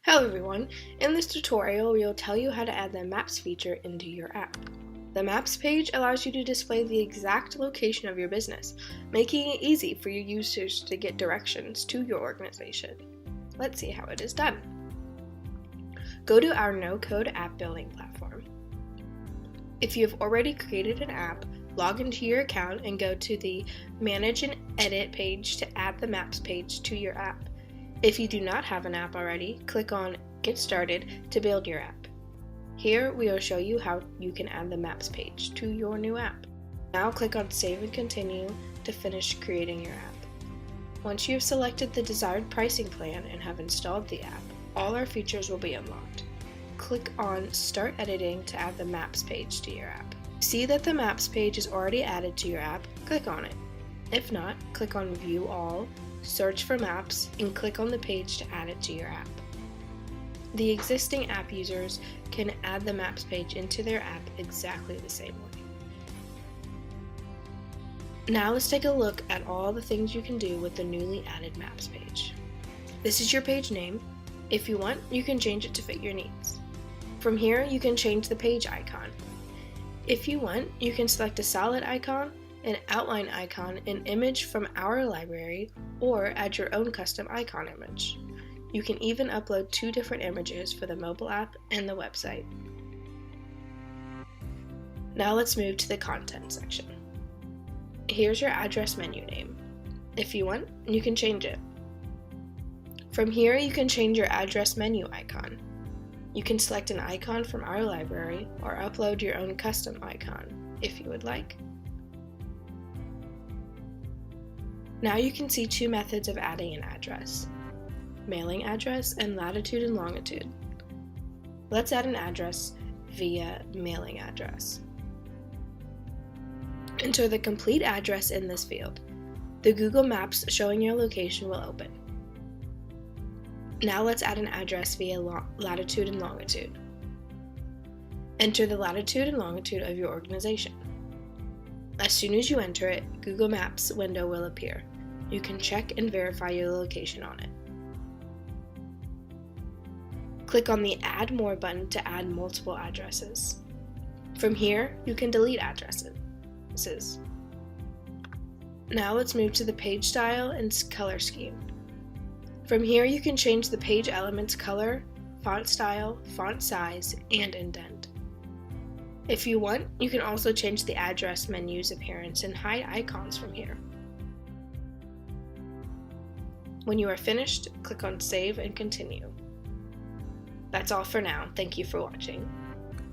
Hello everyone, in this tutorial we will tell you how to add the Maps feature into your app. The Maps page allows you to display the exact location of your business, making it easy for your users to get directions to your organization. Let's see how it is done. Go to our no-code app building platform. If you have already created an app, log into your account and go to the Manage and Edit page to add the Maps page to your app. If you do not have an app already, click on Get Started to build your app. Here we will show you how you can add the Maps page to your new app. Now click on Save and Continue to finish creating your app. Once you have selected the desired pricing plan and have installed the app, all our features will be unlocked. Click on Start Editing to add the Maps page to your app. See that the Maps page is already added to your app, click on it. If not, click on View All, search for Maps, and click on the page to add it to your app. The existing app users can add the Maps page into their app exactly the same way. Now let's take a look at all the things you can do with the newly added Maps page. This is your page name. If you want, you can change it to fit your needs. From here, you can change the page icon. If you want, you can select a solid icon, an outline icon, an image from our library, or add your own custom icon image. You can even upload 2 different images for the mobile app and the website. Now let's move to the content section. Here's your address menu name. If you want, you can change it. From here, you can change your address menu icon. You can select an icon from our library or upload your own custom icon if you would like. Now you can see 2 methods of adding an address: mailing address and latitude and longitude. Let's add an address via mailing address. Enter the complete address in this field. The Google Maps showing your location will open. Now let's add an address via latitude and longitude. Enter the latitude and longitude of your organization. As soon as you enter it, Google Maps window will appear. You can check and verify your location on it. Click on the Add More button to add multiple addresses. From here, you can delete addresses. Now let's move to the page style and color scheme. From here, you can change the page element's color, font style, font size, and indent. If you want, you can also change the address menu's appearance and hide icons from here. When you are finished, click on Save and Continue. That's all for now. Thank you for watching.